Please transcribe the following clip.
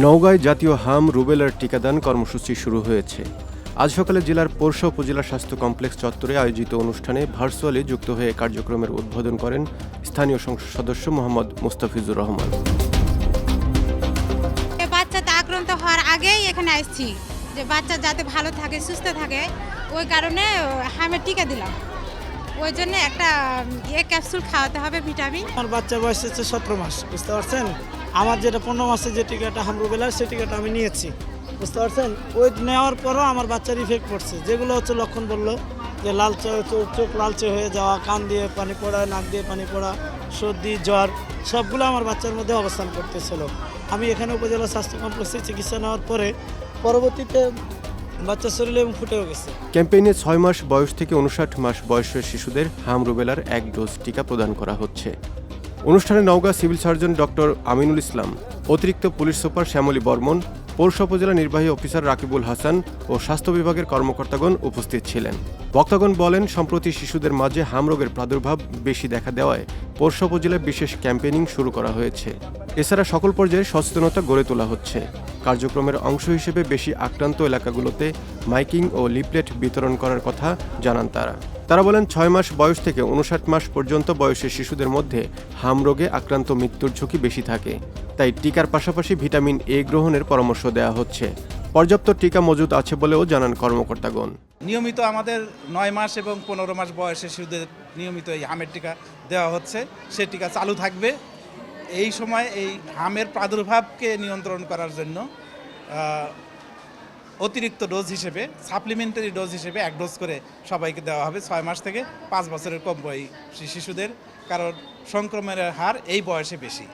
নওগাঁয় জাতীয় হাম রুবেলার টিকাদান কর্মসূচি শুরু হয়েছে। আজ সকালে জেলার পোরশা উপজেলা স্বাস্থ্য কমপ্লেক্স চত্বরে আয়োজিত অনুষ্ঠানে ভার্চুয়ালি যুক্ত হয়ে কার্যক্রমের উদ্বোধন করেন স্থানীয় সংসদ সদস্য মোহাম্মদ মুস্তাফিজুর রহমান। বাচ্চাতে আক্রান্ত হওয়ার আগেই এখানে আসছি যে বাচ্চা যাতে ভালো থাকে, সুস্থ থাকে, ওই কারণে হামের টিকা দিলাম। ওই জন্য একটা ক্যাপসুল খাওয়াতে হবে, ভিটামিন। আমার বাচ্চার বয়স হচ্ছে 17 মাস, বুঝতে পারছেন। আমার যেটা 15 মাসে যে টিকাটা হামরুবেলার, সেই টিকাটা আমি নিয়েছি, বুঝতে পারছেন। ওই নেওয়ার পরও আমার বাচ্চার ইফেক্ট পড়ছে। যেগুলো হচ্ছে লক্ষণ বললো যে লালচে, চোখ লালচে হয়ে যাওয়া, কান দিয়ে পানি পড়া, নাক দিয়ে পানি পড়া, সর্দি, জ্বর, সবগুলো আমার বাচ্চার মধ্যে অবস্থান করতেছিল। আমি এখানে উপজেলা স্বাস্থ্য কমপ্লেক্সে চিকিৎসা নেওয়ার পরে পরবর্তীতে বাচ্চার শরীরে এবং ফুটেও গেছে। ক্যাম্পেইনে 6 মাস বয়স থেকে 59 মাস বয়সের শিশুদের হাম রুবেলার 1 ডোজ টিকা প্রদান করা হচ্ছে। অনুষ্ঠানে Naogaon civil surgeon doctor Aminul Islam, অতিরিক্ত পুলিশ সুপার শ্যামলী বর্মন, পোরশা উপজেলা নির্বাহী অফিসার রাকিবুল হাসান ও স্বাস্থ্য বিভাগের কর্মকর্তাগণ উপস্থিত ছিলেন। বক্তাগণ বলেন, সম্প্রতি শিশুদের মাঝে হাম রোগের প্রাদুর্ভাব বেশি দেখা দেওয়ায় পোরশা উপজেলায় বিশেষ ক্যাম্পেইনিং শুরু করা হয়েছে। এছাড়া সকল পর্যায়ে সচেতনতা গড়ে তোলা হচ্ছে। কার্যক্রমের অংশ হিসেবে বেশি আক্রান্ত এলাকাগুলোতে মাইকিং ও লিফলেট বিতরণ করার কথা জানান তারা বলেন, 6 মাস বয়স থেকে 59 মাস পর্যন্ত বয়সের শিশুদের মধ্যে হাম রোগে আক্রান্ত মৃত্যুর ঝুঁকি বেশি থাকে। তাই টিকার পাশাপাশি ভিটামিন এ গ্রহণের পরামর্শ দেওয়া হচ্ছে। পর্যাপ্ত টিকা মজুদ আছে বলেও জানান কর্মকর্তাগণ। নিয়মিত আমাদের 9 মাস এবং 15 মাস বয়সের শিশুদের নিয়মিত এই হামের টিকা দেওয়া হচ্ছে। সে টিকা চালু থাকবে। এই সময় এই হামের প্রাদুর্ভাবকে নিয়ন্ত্রণ করার জন্য অতিরিক্ত ডোজ হিসেবে, সাপ্লিমেন্টারি ডোজ হিসেবে 1 ডোজ করে সবাইকে দেওয়া হবে 6 মাস থেকে 5 বছরের কম বয়সী শিশুদের, কারণ সংক্রমণের হার এই বয়সে বেশি।